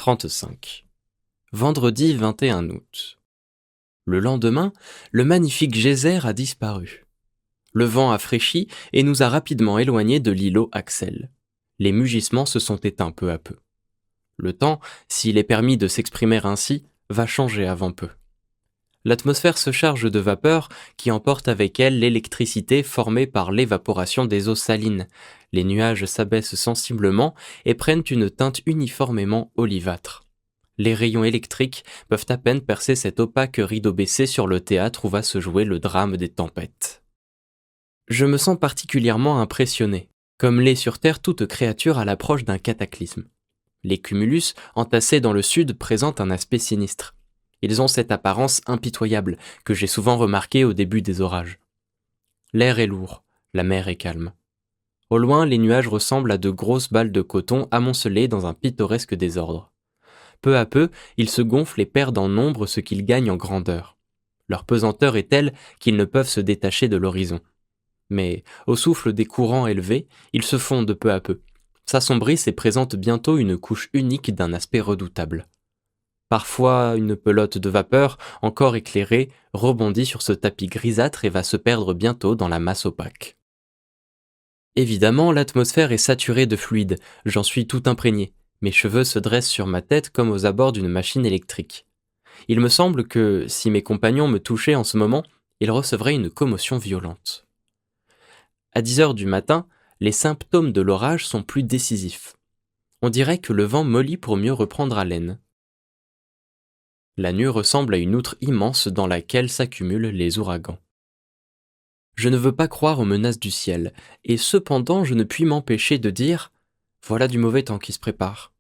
35. Vendredi 21 août. Le lendemain, le magnifique geyser a disparu. Le vent a fraîchi et nous a rapidement éloignés de l'îlot Axel. Les mugissements se sont éteints peu à peu. Le temps, s'il est permis de s'exprimer ainsi, va changer avant peu. L'atmosphère se charge de vapeurs qui emportent avec elle l'électricité formée par l'évaporation des eaux salines. Les nuages s'abaissent sensiblement et prennent une teinte uniformément olivâtre. Les rayons électriques peuvent à peine percer cet opaque rideau baissé sur le théâtre où va se jouer le drame des tempêtes. Je me sens particulièrement impressionné, comme l'est sur Terre toute créature à l'approche d'un cataclysme. Les cumulus, entassés dans le sud, présentent un aspect sinistre. Ils ont cette apparence impitoyable que j'ai souvent remarquée au début des orages. L'air est lourd, la mer est calme. Au loin, les nuages ressemblent à de grosses balles de coton amoncelées dans un pittoresque désordre. Peu à peu, ils se gonflent et perdent en nombre ce qu'ils gagnent en grandeur. Leur pesanteur est telle qu'ils ne peuvent se détacher de l'horizon. Mais, au souffle des courants élevés, ils se fondent peu à peu, s'assombrissent et présentent bientôt une couche unique d'un aspect redoutable. Parfois, une pelote de vapeur, encore éclairée, rebondit sur ce tapis grisâtre et va se perdre bientôt dans la masse opaque. Évidemment, l'atmosphère est saturée de fluide, j'en suis tout imprégné. Mes cheveux se dressent sur ma tête comme aux abords d'une machine électrique. Il me semble que, si mes compagnons me touchaient en ce moment, ils recevraient une commotion violente. À 10 heures du matin, les symptômes de l'orage sont plus décisifs. On dirait que le vent mollit pour mieux reprendre haleine. La nuit ressemble à une outre immense dans laquelle s'accumulent les ouragans. Je ne veux pas croire aux menaces du ciel, et cependant je ne puis m'empêcher de dire « Voilà du mauvais temps qui se prépare ».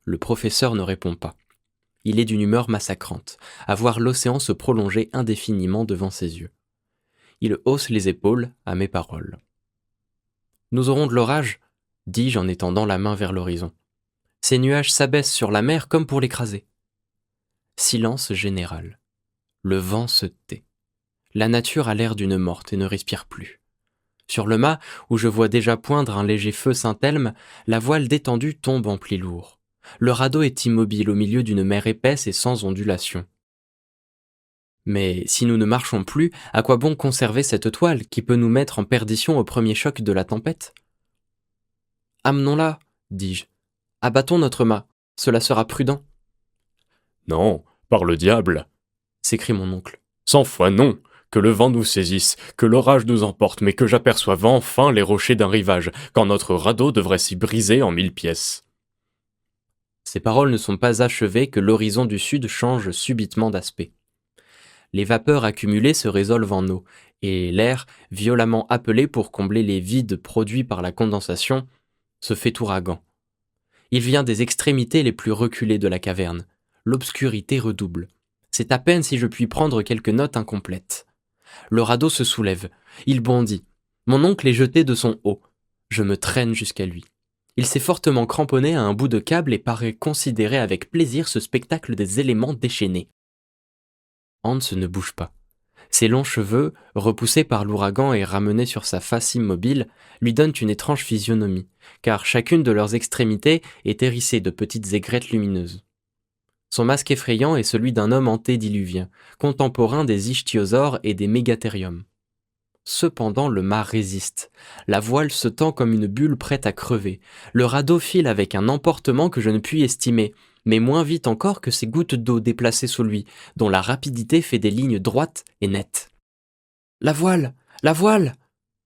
Le professeur ne répond pas. Il est d'une humeur massacrante, à voir l'océan se prolonger indéfiniment devant ses yeux. Il hausse les épaules à mes paroles. « Nous aurons de l'orage » dis-je en étendant la main vers l'horizon. Ces nuages s'abaissent sur la mer comme pour l'écraser. Silence général. Le vent se tait. La nature a l'air d'une morte et ne respire plus. Sur le mât, où je vois déjà poindre un léger feu Saint-Elme, la voile détendue tombe en plis lourds. Le radeau est immobile au milieu d'une mer épaisse et sans ondulation. Mais si nous ne marchons plus, à quoi bon conserver cette toile qui peut nous mettre en perdition au premier choc de la tempête ? Amenons-la, dis-je. Abattons notre mât, cela sera prudent. Non, par le diable, s'écrie mon oncle. 100 fois non, que le vent nous saisisse, que l'orage nous emporte, mais que j'aperçoive enfin les rochers d'un rivage, quand notre radeau devrait s'y briser en 1000 pièces. Ces paroles ne sont pas achevées que l'horizon du sud change subitement d'aspect. Les vapeurs accumulées se résolvent en eau, et l'air, violemment appelé pour combler les vides produits par la condensation, se fait ouragan. Il vient des extrémités les plus reculées de la caverne. L'obscurité redouble. C'est à peine si je puis prendre quelques notes incomplètes. Le radeau se soulève. Il bondit. Mon oncle est jeté de son haut. Je me traîne jusqu'à lui. Il s'est fortement cramponné à un bout de câble et paraît considérer avec plaisir ce spectacle des éléments déchaînés. Hans ne bouge pas. Ses longs cheveux, repoussés par l'ouragan et ramenés sur sa face immobile, lui donnent une étrange physionomie, car chacune de leurs extrémités est hérissée de petites aigrettes lumineuses. Son masque effrayant est celui d'un homme antédiluvien, contemporain des ichthyosaures et des mégathériums. Cependant, le mât résiste. La voile se tend comme une bulle prête à crever. Le radeau file avec un emportement que je ne puis estimer, mais moins vite encore que ces gouttes d'eau déplacées sous lui, dont la rapidité fait des lignes droites et nettes. « La voile ! La voile !»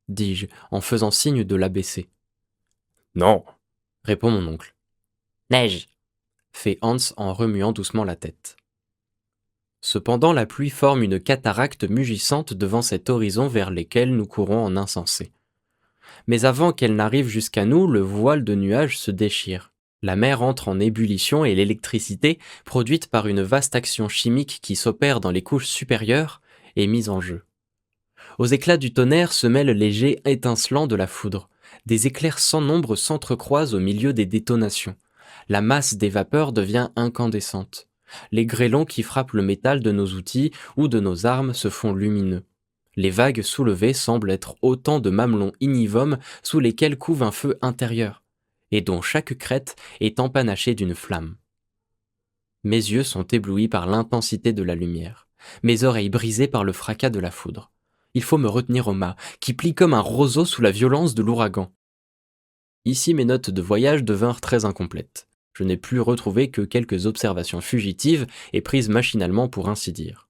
dis-je, en faisant signe de l'abaisser. « Non !» répond mon oncle. « Neige !» fait Hans en remuant doucement la tête. Cependant, la pluie forme une cataracte mugissante devant cet horizon vers lequel nous courons en insensé. Mais avant qu'elle n'arrive jusqu'à nous, le voile de nuages se déchire. La mer entre en ébullition et l'électricité, produite par une vaste action chimique qui s'opère dans les couches supérieures, est mise en jeu. Aux éclats du tonnerre se mêlent les jets étincelants de la foudre. Des éclairs sans nombre s'entrecroisent au milieu des détonations. La masse des vapeurs devient incandescente. Les grêlons qui frappent le métal de nos outils ou de nos armes se font lumineux. Les vagues soulevées semblent être autant de mamelons ignivomes sous lesquels couve un feu intérieur, et dont chaque crête est empanachée d'une flamme. Mes yeux sont éblouis par l'intensité de la lumière, mes oreilles brisées par le fracas de la foudre. Il faut me retenir au mât, qui plie comme un roseau sous la violence de l'ouragan. Ici, mes notes de voyage devinrent très incomplètes. Je n'ai plus retrouvé que quelques observations fugitives et prises machinalement pour ainsi dire.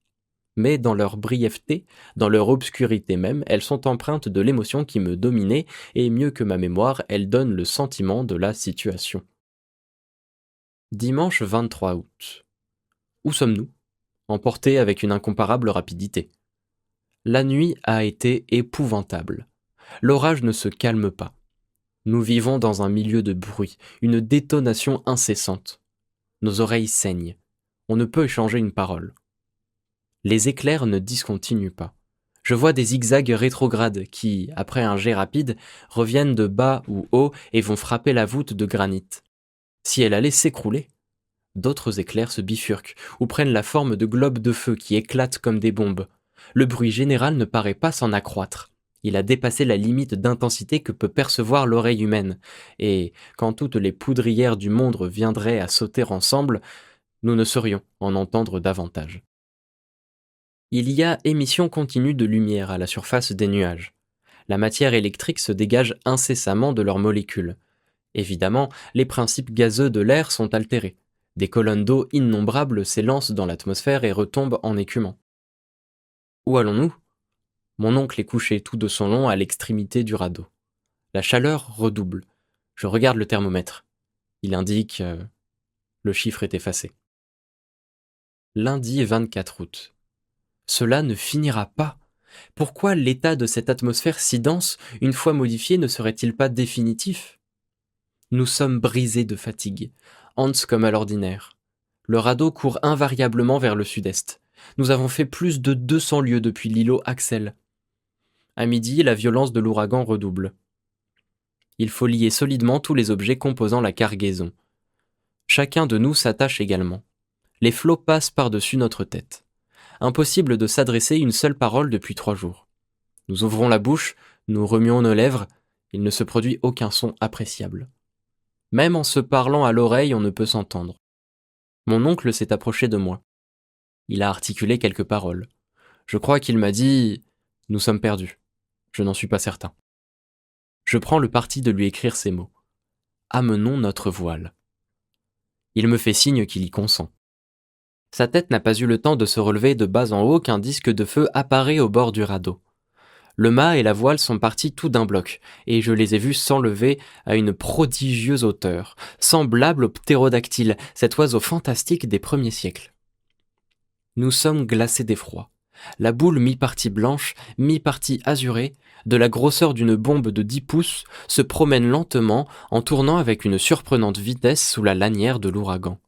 Mais dans leur brièveté, dans leur obscurité même, elles sont empreintes de l'émotion qui me dominait et mieux que ma mémoire, elles donnent le sentiment de la situation. Dimanche 23 août. Où sommes-nous ? Emportés avec une incomparable rapidité. La nuit a été épouvantable. L'orage ne se calme pas. Nous vivons dans un milieu de bruit, une détonation incessante. Nos oreilles saignent. On ne peut échanger une parole. Les éclairs ne discontinuent pas. Je vois des zigzags rétrogrades qui, après un jet rapide, reviennent de bas ou haut et vont frapper la voûte de granit. Si elle allait s'écrouler, d'autres éclairs se bifurquent ou prennent la forme de globes de feu qui éclatent comme des bombes. Le bruit général ne paraît pas s'en accroître. Il a dépassé la limite d'intensité que peut percevoir l'oreille humaine, et quand toutes les poudrières du monde viendraient à sauter ensemble, nous ne saurions en entendre davantage. Il y a émission continue de lumière à la surface des nuages. La matière électrique se dégage incessamment de leurs molécules. Évidemment, les principes gazeux de l'air sont altérés. Des colonnes d'eau innombrables s'élancent dans l'atmosphère et retombent en écumant. Où allons-nous ? Mon oncle est couché tout de son long à l'extrémité du radeau. La chaleur redouble. Je regarde le thermomètre. Il indique... Le chiffre est effacé. Lundi 24 août. Cela ne finira pas. Pourquoi l'état de cette atmosphère si dense, une fois modifié, ne serait-il pas définitif ? Nous sommes brisés de fatigue, Hans comme à l'ordinaire. Le radeau court invariablement vers le sud-est. Nous avons fait plus de 200 lieues depuis l'îlot Axel. À midi, la violence de l'ouragan redouble. Il faut lier solidement tous les objets composant la cargaison. Chacun de nous s'attache également. Les flots passent par-dessus notre tête. Impossible de s'adresser une seule parole depuis 3 jours. Nous ouvrons la bouche, nous remuons nos lèvres, il ne se produit aucun son appréciable. Même en se parlant à l'oreille, on ne peut s'entendre. Mon oncle s'est approché de moi. Il a articulé quelques paroles. Je crois qu'il m'a dit « Nous sommes perdus ». Je n'en suis pas certain. Je prends le parti de lui écrire ces mots. « Amenons notre voile ». Il me fait signe qu'il y consent. Sa tête n'a pas eu le temps de se relever de bas en haut qu'un disque de feu apparaît au bord du radeau. Le mât et la voile sont partis tout d'un bloc, et je les ai vus s'enlever à une prodigieuse hauteur, semblable au ptérodactyle, cet oiseau fantastique des premiers siècles. Nous sommes glacés d'effroi. La boule mi-partie blanche, mi-partie azurée, de la grosseur d'une bombe de 10 pouces, se promène lentement en tournant avec une surprenante vitesse sous la lanière de l'ouragan.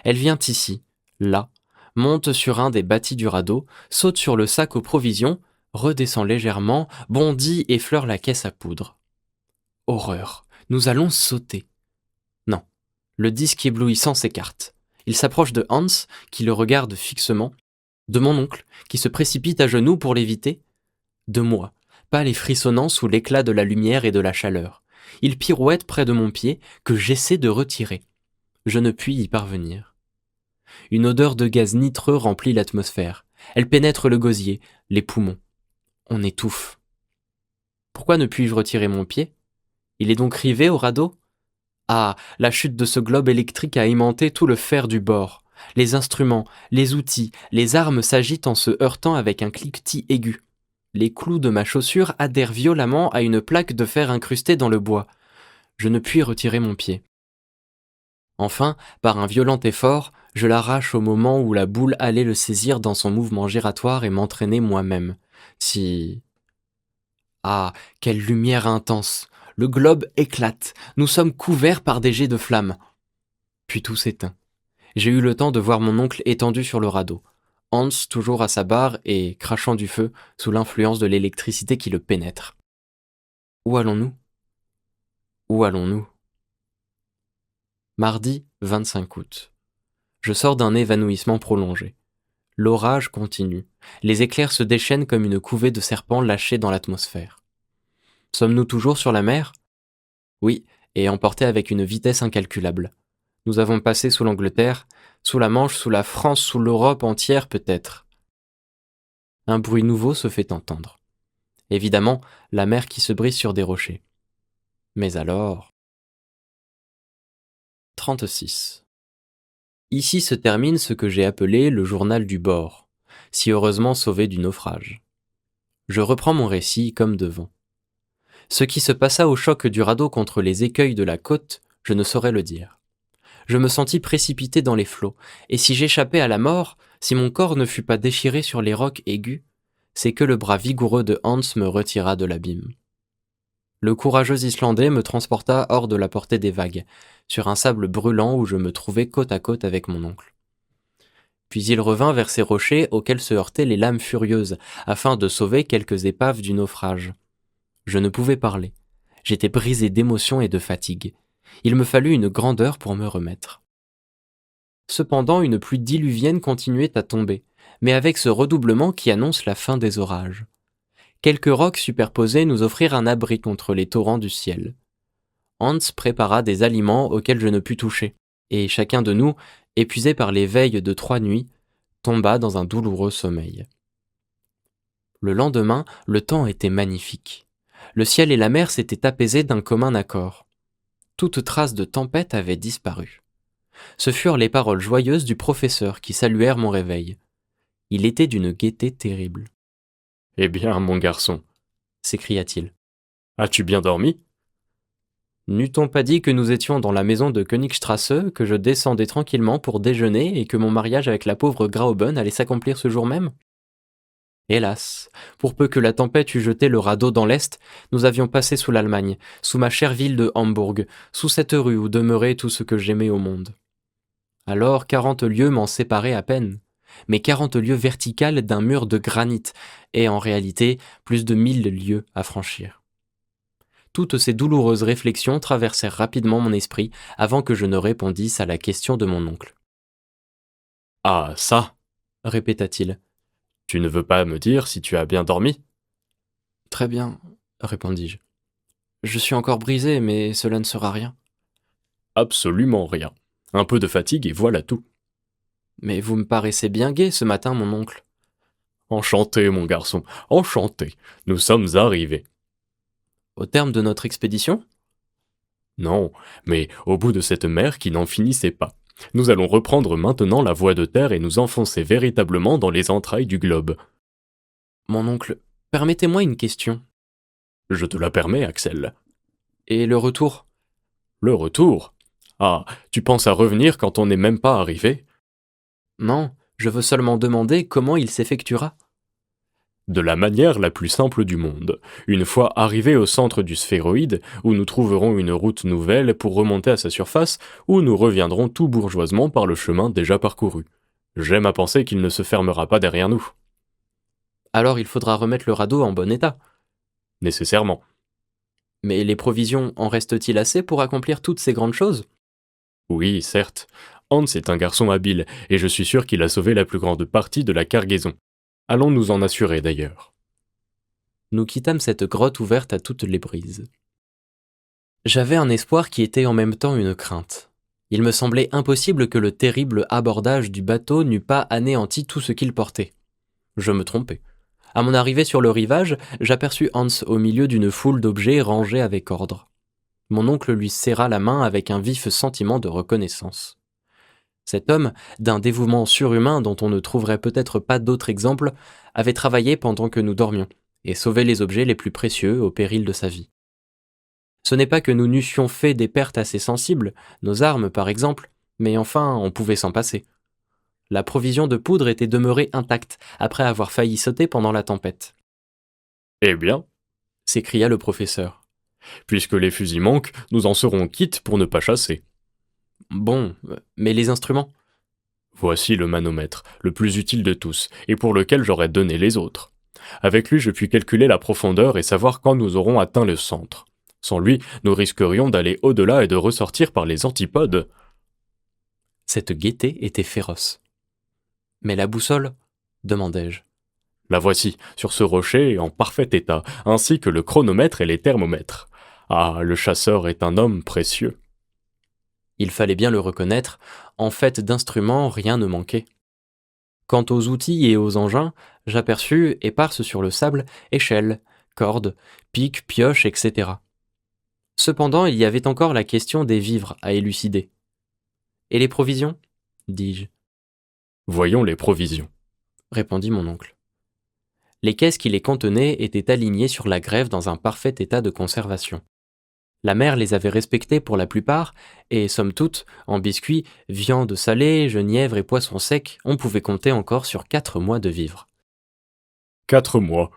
Elle vient ici, là, monte sur un des bâtis du radeau, saute sur le sac aux provisions, redescend légèrement, bondit et effleure la caisse à poudre. Horreur, nous allons sauter. Non, le disque éblouissant s'écarte. Il s'approche de Hans, qui le regarde fixement, de mon oncle, qui se précipite à genoux pour l'éviter, de moi, pâle et frissonnant sous l'éclat de la lumière et de la chaleur. Il pirouette près de mon pied, que j'essaie de retirer. Je ne puis y parvenir. Une odeur de gaz nitreux remplit l'atmosphère. Elle pénètre le gosier, les poumons. On étouffe. Pourquoi ne puis-je retirer mon pied ? Il est donc rivé au radeau ? Ah, la chute de ce globe électrique a aimanté tout le fer du bord. Les instruments, les outils, les armes s'agitent en se heurtant avec un cliquetis aigu. Les clous de ma chaussure adhèrent violemment à une plaque de fer incrustée dans le bois. Je ne puis retirer mon pied. Enfin, par un violent effort, je l'arrache au moment où la boule allait le saisir dans son mouvement giratoire et m'entraîner moi-même. Si... Ah, quelle lumière intense! Le globe éclate. Nous sommes couverts par des jets de flammes. Puis tout s'éteint. J'ai eu le temps de voir mon oncle étendu sur le radeau. Hans toujours à sa barre et crachant du feu sous l'influence de l'électricité qui le pénètre. Où allons-nous ? Où allons-nous ? Mardi 25 août. Je sors d'un évanouissement prolongé. L'orage continue. Les éclairs se déchaînent comme une couvée de serpents lâchés dans l'atmosphère. Sommes-nous toujours sur la mer ? Oui, et emportés avec une vitesse incalculable. Nous avons passé sous l'Angleterre, sous la Manche, sous la France, sous l'Europe entière peut-être. Un bruit nouveau se fait entendre. Évidemment, la mer qui se brise sur des rochers. Mais alors... 36. Ici se termine ce que j'ai appelé le journal du bord, si heureusement sauvé du naufrage. Je reprends mon récit comme devant. Ce qui se passa au choc du radeau contre les écueils de la côte, je ne saurais le dire. Je me sentis précipité dans les flots, et si j'échappais à la mort, si mon corps ne fut pas déchiré sur les rocs aigus, c'est que le bras vigoureux de Hans me retira de l'abîme. Le courageux Islandais me transporta hors de la portée des vagues, sur un sable brûlant où je me trouvais côte à côte avec mon oncle. Puis il revint vers ces rochers auxquels se heurtaient les lames furieuses, afin de sauver quelques épaves du naufrage. Je ne pouvais parler. J'étais brisé d'émotion et de fatigue. Il me fallut une grande heure pour me remettre. Cependant, une pluie diluvienne continuait à tomber, mais avec ce redoublement qui annonce la fin des orages. Quelques rocs superposés nous offrirent un abri contre les torrents du ciel. Hans prépara des aliments auxquels je ne pus toucher, et chacun de nous, épuisé par les veilles de 3 nuits, tomba dans un douloureux sommeil. Le lendemain, le temps était magnifique. Le ciel et la mer s'étaient apaisés d'un commun accord. Toute trace de tempête avait disparu. Ce furent les paroles joyeuses du professeur qui saluèrent mon réveil. Il était d'une gaieté terrible. « Eh bien, mon garçon, s'écria-t-il. As-tu bien dormi ? N'eût-on pas dit que nous étions dans la maison de Königstrasse, que je descendais tranquillement pour déjeuner et que mon mariage avec la pauvre Grauben allait s'accomplir ce jour même ? Hélas, pour peu que la tempête eût jeté le radeau dans l'Est, nous avions passé sous l'Allemagne, sous ma chère ville de Hambourg, sous cette rue où demeurait tout ce que j'aimais au monde. Alors 40 lieues m'en séparaient à peine, mais 40 lieues verticales d'un mur de granit, et en réalité plus de 1000 lieues à franchir. Toutes ces douloureuses réflexions traversèrent rapidement mon esprit avant que je ne répondisse à la question de mon oncle. « Ah, ça !» répéta-t-il. « Tu ne veux pas me dire si tu as bien dormi ?»« Très bien, répondis-je. Je suis encore brisé, mais cela ne sera rien. »« Absolument rien. Un peu de fatigue et voilà tout. »« Mais vous me paraissez bien gai ce matin, mon oncle. »« Enchanté, mon garçon, enchanté. Nous sommes arrivés. » »« Au terme de notre expédition ? » ?»« Non, mais au bout de cette mer qui n'en finissait pas. Nous allons reprendre maintenant la voie de terre et nous enfoncer véritablement dans les entrailles du globe. »« Mon oncle, permettez-moi une question. »« Je te la permets, Axel. »« Et le retour ? » ?»« Le retour ? Ah, tu penses à revenir quand on n'est même pas arrivé ? » ?»« Non, je veux seulement demander comment il s'effectuera. » »« De la manière la plus simple du monde. Une fois arrivés au centre du sphéroïde, où nous trouverons une route nouvelle pour remonter à sa surface, où nous reviendrons tout bourgeoisement par le chemin déjà parcouru. J'aime à penser qu'il ne se fermera pas derrière nous. »« Alors il faudra remettre le radeau en bon état. »« Nécessairement. »« Mais les provisions en restent-ils assez pour accomplir toutes ces grandes choses ? » ?»« Oui, certes. Hans est un garçon habile, et je suis sûr qu'il a sauvé la plus grande partie de la cargaison. Allons nous en assurer d'ailleurs. » Nous quittâmes cette grotte ouverte à toutes les brises. J'avais un espoir qui était en même temps une crainte. Il me semblait impossible que le terrible abordage du bateau n'eût pas anéanti tout ce qu'il portait. Je me trompais. À mon arrivée sur le rivage, j'aperçus Hans au milieu d'une foule d'objets rangés avec ordre. Mon oncle lui serra la main avec un vif sentiment de reconnaissance. Cet homme, d'un dévouement surhumain dont on ne trouverait peut-être pas d'autre exemple, avait travaillé pendant que nous dormions, et sauvé les objets les plus précieux au péril de sa vie. Ce n'est pas que nous n'eussions fait des pertes assez sensibles, nos armes par exemple, mais enfin on pouvait s'en passer. La provision de poudre était demeurée intacte, après avoir failli sauter pendant la tempête. « Eh bien » s'écria le professeur. « Puisque les fusils manquent, nous en serons quittes pour ne pas chasser. » « Bon, mais les instruments ? » ?»« Voici le manomètre, le plus utile de tous, et pour lequel j'aurais donné les autres. Avec lui, je puis calculer la profondeur et savoir quand nous aurons atteint le centre. Sans lui, nous risquerions d'aller au-delà et de ressortir par les antipodes. » Cette gaieté était féroce. « Mais la boussole ? » demandai-je. « La voici, sur ce rocher, en parfait état, ainsi que le chronomètre et les thermomètres. Ah, le chasseur est un homme précieux. » Il fallait bien le reconnaître, en fait d'instruments, rien ne manquait. Quant aux outils et aux engins, j'aperçus, éparses sur le sable, échelles, cordes, pics, pioches, etc. Cependant, il y avait encore la question des vivres à élucider. « Et les provisions » dis-je. « Voyons les provisions, » répondit mon oncle. Les caisses qui les contenaient étaient alignées sur la grève dans un parfait état de conservation. La mère les avait respectées pour la plupart, et somme toute, en biscuits, viande salée, genièvre et poissons secs, on pouvait compter encore sur 4 mois de vivres. « 4 mois »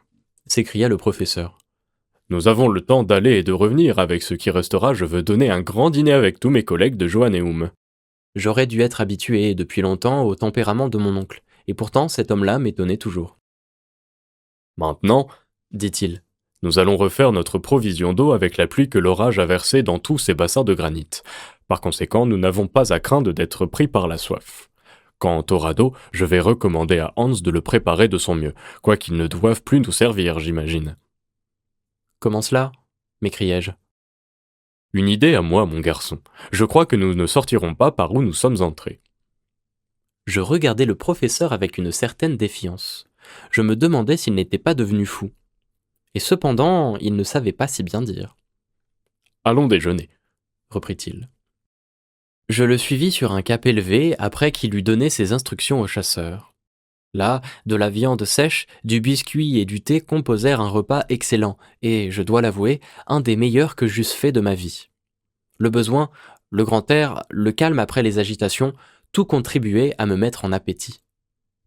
s'écria le professeur. « Nous avons le temps d'aller et de revenir. Avec ce qui restera, je veux donner un grand dîner avec tous mes collègues de Joanneum. » J'aurais dû être habitué depuis longtemps au tempérament de mon oncle, et pourtant cet homme-là m'étonnait toujours. « Maintenant, dit-il, nous allons refaire notre provision d'eau avec la pluie que l'orage a versée dans tous ces bassins de granit. Par conséquent, nous n'avons pas à craindre d'être pris par la soif. Quant au radeau, je vais recommander à Hans de le préparer de son mieux, quoiqu'il ne doive plus nous servir, j'imagine. » « Comment cela » m'écriai-je. « Une idée à moi, mon garçon. Je crois que nous ne sortirons pas par où nous sommes entrés. » Je regardais le professeur avec une certaine défiance. Je me demandais s'il n'était pas devenu fou. Et cependant, il ne savait pas si bien dire. « Allons déjeuner, » reprit-il. Je le suivis sur un cap élevé après qu'il eut donné ses instructions au chasseur. Là, de la viande sèche, du biscuit et du thé composèrent un repas excellent et, je dois l'avouer, un des meilleurs que j'eusse fait de ma vie. Le besoin, le grand air, le calme après les agitations, tout contribuait à me mettre en appétit.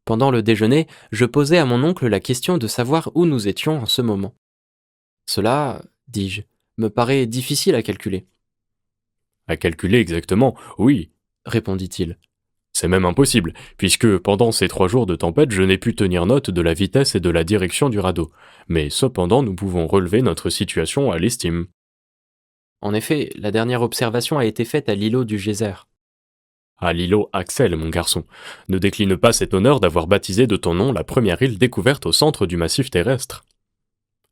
Pendant le déjeuner, je posai à mon oncle la question de savoir où nous étions en ce moment. Cela, dis-je, me paraît difficile à calculer. « À calculer exactement, oui, » répondit-il. « C'est même impossible, puisque pendant ces 3 jours de tempête, je n'ai pu tenir note de la vitesse et de la direction du radeau. Mais cependant, nous pouvons relever notre situation à l'estime. » En effet, la dernière observation a été faite à l'îlot du geyser. « À l'îlot Axel, mon garçon. Ne décline pas cet honneur d'avoir baptisé de ton nom la première île découverte au centre du massif terrestre. »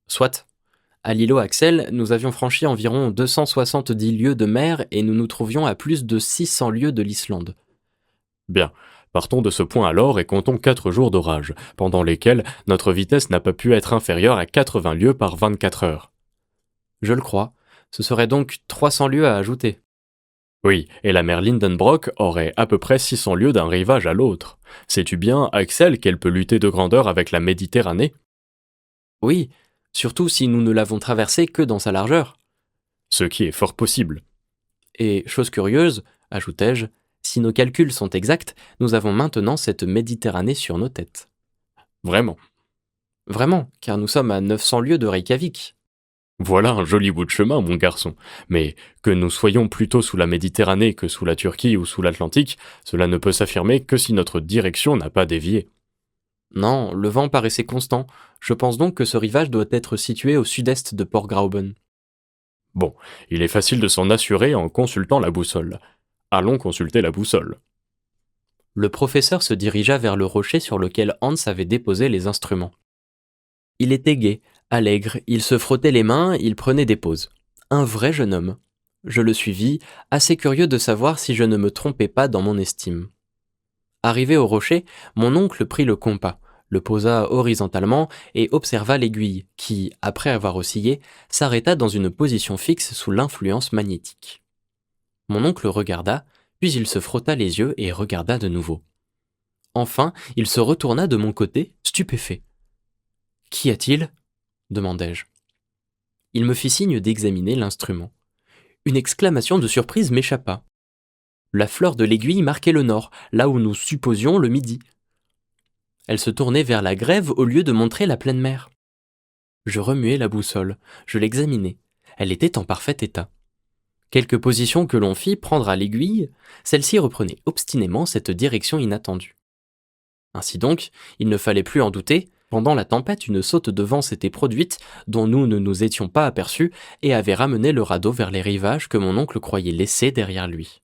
Soit. À l'îlot Axel, nous avions franchi environ 270 lieues de mer et nous nous trouvions à plus de 600 lieues de l'Islande. Bien, partons de ce point alors et comptons 4 jours d'orage, pendant lesquels notre vitesse n'a pas pu être inférieure à 80 lieues par 24 heures. Je le crois. Ce serait donc 300 lieues à ajouter. Oui, et la mer Lindenbrock aurait à peu près 600 lieues d'un rivage à l'autre. Sais-tu bien, Axel, qu'elle peut lutter de grandeur avec la Méditerranée ? Oui, surtout si nous ne l'avons traversée que dans sa largeur. Ce qui est fort possible. Et, chose curieuse, ajoutai-je, si nos calculs sont exacts, nous avons maintenant cette Méditerranée sur nos têtes. Vraiment. Vraiment, car nous sommes à 900 lieues de Reykjavik. Voilà un joli bout de chemin, mon garçon. Mais que nous soyons plutôt sous la Méditerranée que sous la Turquie ou sous l'Atlantique, cela ne peut s'affirmer que si notre direction n'a pas dévié. Non, le vent paraissait constant. Je pense donc que ce rivage doit être situé au sud-est de Port Grauben. Bon, il est facile de s'en assurer en consultant la boussole. Allons consulter la boussole. Le professeur se dirigea vers le rocher sur lequel Hans avait déposé les instruments. Il était gai, allègre, il se frottait les mains, il prenait des pauses. Un vrai jeune homme. Je le suivis, assez curieux de savoir si je ne me trompais pas dans mon estime. Arrivé au rocher, mon oncle prit le compas, le posa horizontalement et observa l'aiguille qui, après avoir oscillé, s'arrêta dans une position fixe sous l'influence magnétique. Mon oncle regarda, puis il se frotta les yeux et regarda de nouveau. Enfin, il se retourna de mon côté, stupéfait. « Qu'y a-t-il » demandai-je. Il me fit signe d'examiner l'instrument. Une exclamation de surprise m'échappa. La fleur de l'aiguille marquait le nord, là où nous supposions le midi. Elle se tournait vers la grève au lieu de montrer la pleine mer. Je remuai la boussole, je l'examinai. Elle était en parfait état. Quelque position que l'on fit prendre à l'aiguille, celle-ci reprenait obstinément cette direction inattendue. Ainsi donc, il ne fallait plus en douter, pendant la tempête, une saute de vent s'était produite dont nous ne nous étions pas aperçus et avait ramené le radeau vers les rivages que mon oncle croyait laisser derrière lui.